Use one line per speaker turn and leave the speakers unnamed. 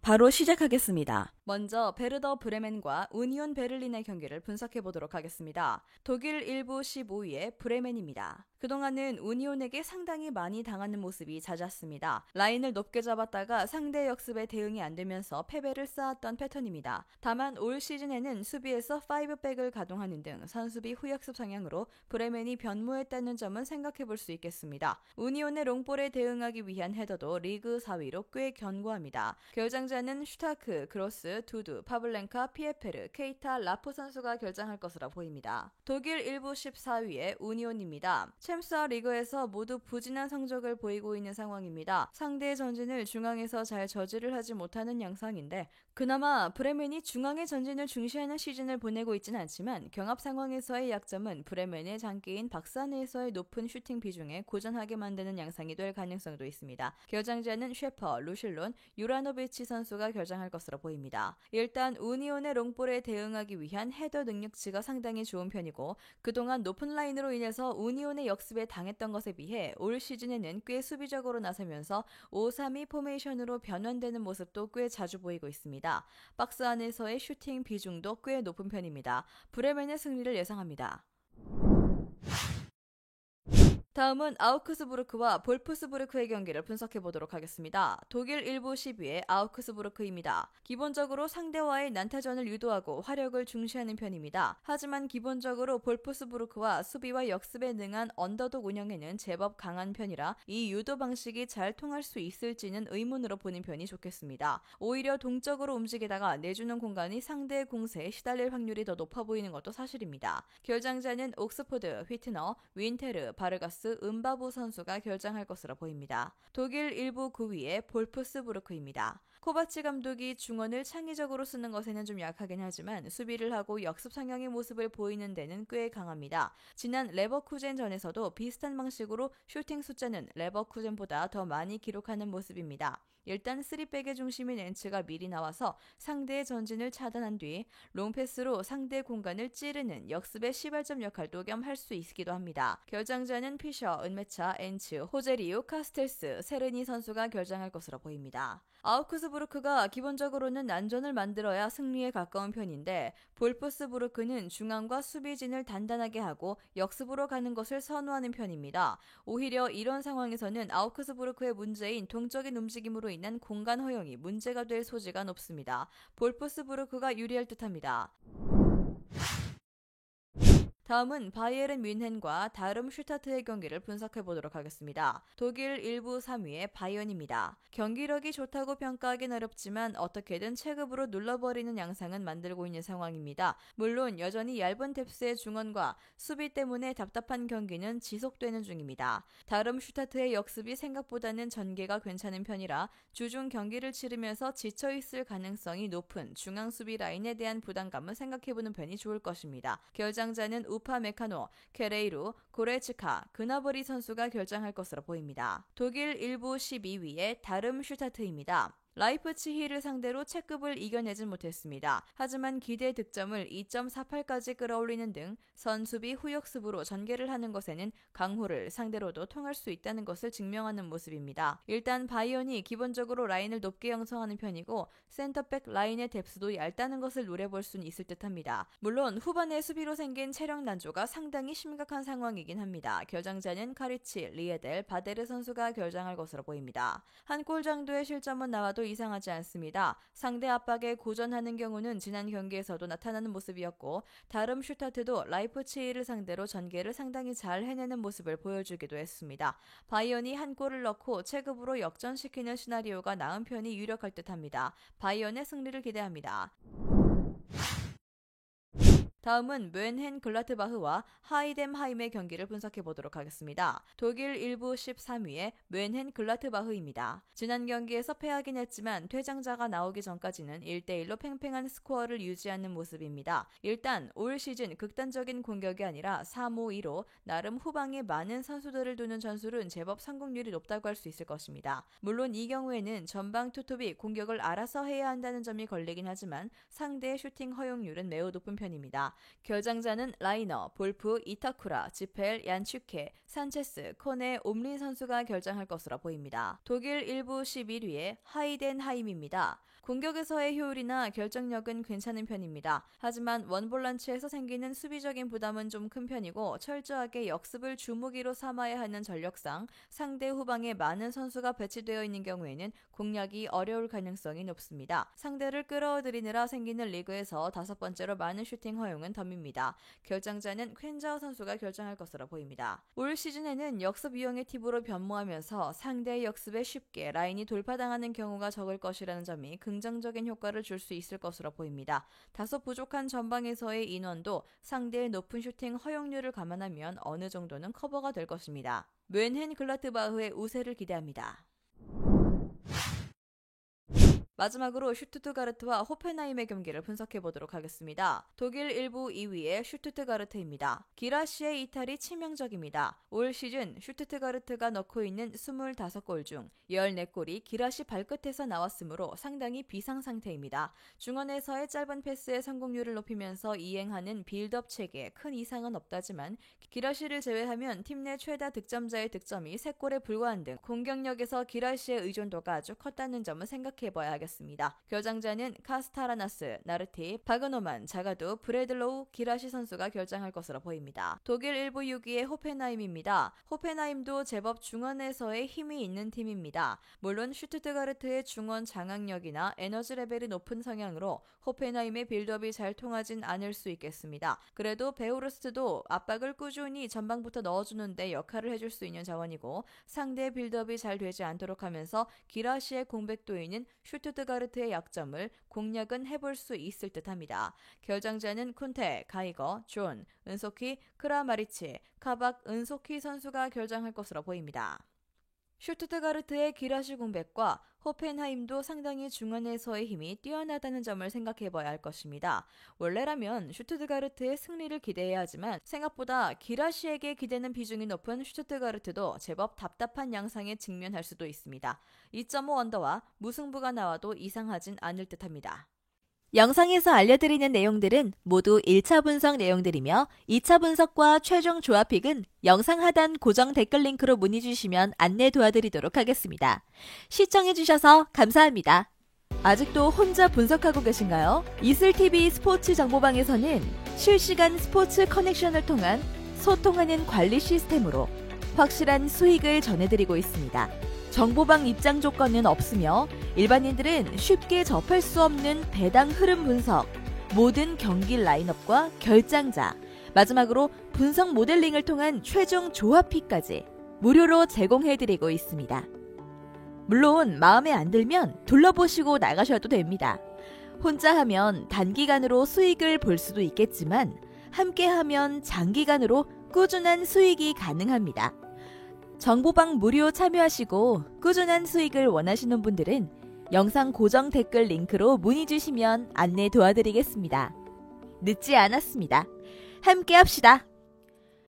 바로 시작하겠습니다. 먼저 베르더 브레멘과 우니온 베를린의 경기를 분석해 보도록 하겠습니다. 독일 1부 15위의 브레멘입니다. 그동안은 우니온에게 상당히 많이 당하는 모습이 잦았습니다. 라인을 높게 잡았다가 상대 역습에 대응이 안 되면서 패배를 쌓았던 패턴입니다. 다만 올 시즌에는 수비에서 5백을 가동하는 등 선수비 후역습 성향으로 브레멘이 변모했다는 점은 생각해 볼 수 있겠습니다. 우니온의 롱볼에 대응하기 위한 헤더도 리그 4위로 꽤 견고합니다. 결장자는 슈타크, 그로스, 두두, 파블렌카, 피에페르, 케이타, 라포 선수가 결장할 것으로 보입니다. 독일 1부 14위의 우니온입니다. 챔스와 리그에서 모두 부진한 성적을 보이고 있는 상황입니다. 상대의 전진을 중앙에서 잘 저지를 하지 못하는 양상인데 그나마 브레멘이 중앙의 전진을 중시하는 시즌을 보내고 있지는 않지만 경합 상황에서의 약점은 브레멘의 장기인 박스 안에서의 높은 슈팅 비중에 고전하게 만드는 양상이 될 가능성도 있습니다. 결장자는 셰퍼, 루실론, 유라노비치 선수가 결장할 것으로 보입니다. 일단 우니온의 롱볼에 대응하기 위한 헤더 능력치가 상당히 좋은 편이고 그동안 높은 라인으로 인해서 우니온의 역습에 당했던 것에 비해 올 시즌에는 꽤 수비적으로 나서면서 5-3-2 포메이션으로 변환되는 모습도 꽤 자주 보이고 있습니다. 박스 안에서의 슈팅 비중도 꽤 높은 편입니다. 브레멘의 승리를 예상합니다. 다음은 아우크스부르크와 볼프스부르크의 경기를 분석해 보도록 하겠습니다. 독일 1부 10위의 아우크스부르크입니다. 기본적으로 상대와의 난타전을 유도하고 화력을 중시하는 편입니다. 하지만 기본적으로 볼프스부르크와 수비와 역습에 능한 언더독 운영에는 제법 강한 편이라 이 유도 방식이 잘 통할 수 있을지는 의문으로 보는 편이 좋겠습니다. 오히려 동적으로 움직이다가 내주는 공간이 상대의 공세에 시달릴 확률이 더 높아 보이는 것도 사실입니다. 결장자는 옥스포드, 휘트너, 윈테르, 바르가스, 은바부 선수가 결장할 것으로 보입니다. 독일 1부 9위의 볼프스부르크입니다. 코바치 감독이 중원을 창의적으로 쓰는 것에는 좀 약하긴 하지만 수비를 하고 역습 성향의 모습을 보이는 데는 꽤 강합니다. 지난 레버쿠젠전에서도 비슷한 방식으로 슈팅 숫자는 레버쿠젠보다 더 많이 기록하는 모습입니다. 일단 3백의 중심인 엔츠가 미리 나와서 상대의 전진을 차단한 뒤 롱패스로 상대 공간을 찌르는 역습의 시발점 역할도 겸할 수 있기도 합니다. 결장자는 피셔, 은메차, 엔츠, 호제리우, 카스텔스, 세르니 선수가 결장할 것으로 보입니다. 아우크스부르크가 기본적으로는 난전을 만들어야 승리에 가까운 편인데 볼프스부르크는 중앙과 수비진을 단단하게 하고 역습으로 가는 것을 선호하는 편입니다. 오히려 이런 상황에서는 아우크스부르크의 문제인 동적인 움직임으로 인한 공간 허용이 문제가 될 소지가 높습니다. 볼프스부르크가 유리할 듯합니다. 다음은 바이에른 뮌헨과 다름슈타트의 경기를 분석해 보도록 하겠습니다. 독일 1부 3위의 바이언입니다. 경기력이 좋다고 평가하긴 어렵지만 어떻게든 체급으로 눌러버리는 양상은 만들고 있는 상황입니다. 물론 여전히 얇은 뎁스의 중원과 수비 때문에 답답한 경기는 지속되는 중입니다. 다름슈타트의 역습이 생각보다는 전개가 괜찮은 편이라 주중 경기를 치르면서 지쳐있을 가능성이 높은 중앙 수비 라인에 대한 부담감을 생각해보는 편이 좋을 것입니다. 결장자는 우파 메카노, 케레이루, 고레츠카, 그나버리 선수가 결장할 것으로 보입니다. 독일 1부 12위의 다름슈타트입니다. 라이프치히를 상대로 체급을 이겨내진 못했습니다. 하지만 기대 득점을 2.48까지 끌어올리는 등 선수비 후역습으로 전개를 하는 것에는 강호를 상대로도 통할 수 있다는 것을 증명하는 모습입니다. 일단 바이언이 기본적으로 라인을 높게 형성하는 편이고 센터백 라인의 뎁스도 얇다는 것을 노려볼 수는 있을 듯합니다. 물론 후반에 수비로 생긴 체력 난조가 상당히 심각한 상황이긴 합니다. 결장자는 카리치, 리에델, 바데르 선수가 결장할 것으로 보입니다. 한 골 정도의 실점은 나와도 이상하지 않습니다. 상대 압박에 고전하는 경우는 지난 경기에서도 나타나는 모습이었고 다름슈타트도 라이프치히를 상대로 전개를 상당히 잘 해내는 모습을 보여주기도 했습니다. 바이언이 한 골을 넣고 체급으로 역전시키는 시나리오가 나은 편이 유력할 듯합니다. 바이언의 승리를 기대합니다. 다음은 뮌헨 글라트바흐와 하이뎀하임의 경기를 분석해 보도록 하겠습니다. 독일 1부 13위의 뮌헨 글라트바흐입니다. 지난 경기에서 패하긴 했지만 퇴장자가 나오기 전까지는 1대1로 팽팽한 스코어를 유지하는 모습입니다. 일단 올 시즌 극단적인 공격이 아니라 3-5-2로 나름 후방에 많은 선수들을 두는 전술은 제법 성공률이 높다고 할 수 있을 것입니다. 물론 이 경우에는 전방 투톱이 공격을 알아서 해야 한다는 점이 걸리긴 하지만 상대의 슈팅 허용률은 매우 높은 편입니다. 결장자는 라이너, 볼프, 이타쿠라, 지펠, 얀추케, 산체스, 코네, 옴린 선수가 결장할 것으로 보입니다. 독일 1부 11위의 하이덴하임입니다. 공격에서의 효율이나 결정력은 괜찮은 편입니다. 하지만 원볼란치에서 생기는 수비적인 부담은 좀 큰 편이고 철저하게 역습을 주무기로 삼아야 하는 전력상 상대 후방에 많은 선수가 배치되어 있는 경우에는 공략이 어려울 가능성이 높습니다. 상대를 끌어들이느라 생기는 리그에서 5번째로 많은 슈팅 허용은 덤입니다. 결정자는 퀸자오 선수가 결정할 것으로 보입니다. 올 시즌에는 역습 이용의 팁으로 변모하면서 상대의 역습에 쉽게 라인이 돌파당하는 경우가 적을 것이라는 점이 긍정적인 효과를 줄 수 있을 것으로 보입니다. 다소 부족한 전방에서의 인원도 상대의 높은 슈팅 허용률을 감안하면 어느 정도는 커버가 될 것입니다. 뮌헨글라트바흐의 우세를 기대합니다. 마지막으로 슈투트가르트와 호펜하임의 경기를 분석해보도록 하겠습니다. 독일 1부 2위의 슈투트가르트입니다. 기라시의 이탈이 치명적입니다. 올 시즌 슈투트가르트가 넣고 있는 25골 중 14골이 기라시 발끝에서 나왔으므로 상당히 비상 상태입니다. 중원에서의 짧은 패스의 성공률을 높이면서 이행하는 빌드업 체계에 큰 이상은 없다지만 기라시를 제외하면 팀 내 최다 득점자의 득점이 3골에 불과한 등 공격력에서 기라시의 의존도가 아주 컸다는 점을 생각해봐야 하겠습니다. 결정자는 카스타라나스, 나르티, 바그노만, 자가두, 브레들로우, 기라시 선수가 결정할 것으로 보입니다. 독일 1부 6위의 호펜하임입니다. 호펜하임도 제법 중원에서의 힘이 있는 팀입니다. 물론 슈투트가르트의 중원 장악력이나 에너지 레벨이 높은 성향으로 호펜하임의 빌드업이 잘 통하진 않을 수 있겠습니다. 그래도 베우르스트도 압박을 꾸준히 전방부터 넣어주는데 역할을 해줄 수 있는 자원이고 상대의 빌드업이 잘 되지 않도록 하면서 기라시의 공백도에 슈투트가르트의 약점을 공략은 해볼 수 있을 듯합니다. 결정자는 쿤테, 가이거, 존, 은소키, 크라마리치, 카박, 은소키 선수가 결정할 것으로 보입니다. 슈투트가르트의 기라시 공백과 호펜하임도 상당히 중원에서의 힘이 뛰어나다는 점을 생각해봐야 할 것입니다. 원래라면 슈투트가르트의 승리를 기대해야 하지만 생각보다 기라시에게 기대는 비중이 높은 슈투트가르트도 제법 답답한 양상에 직면할 수도 있습니다. 2.5 언더와 무승부가 나와도 이상하진 않을 듯합니다. 영상에서 알려드리는 내용들은 모두 1차 분석 내용들이며 2차 분석과 최종 조합픽은 영상 하단 고정 댓글 링크로 문의 주시면 안내 도와드리도록 하겠습니다. 시청해주셔서 감사합니다. 아직도 혼자 분석하고 계신가요? 이슬TV 스포츠 정보방에서는 실시간 스포츠 커넥션을 통한 소통하는 관리 시스템으로 확실한 수익을 전해드리고 있습니다. 정보방 입장 조건은 없으며 일반인들은 쉽게 접할 수 없는 배당 흐름 분석, 모든 경기 라인업과 결장자, 마지막으로 분석 모델링을 통한 최종 조합픽까지 무료로 제공해드리고 있습니다. 물론 마음에 안 들면 둘러보시고 나가셔도 됩니다. 혼자 하면 단기간으로 수익을 볼 수도 있겠지만 함께하면 장기간으로 꾸준한 수익이 가능합니다. 정보방 무료 참여하시고 꾸준한 수익을 원하시는 분들은 영상 고정 댓글 링크로 문의 주시면 안내 도와드리겠습니다. 늦지 않았습니다. 함께 합시다.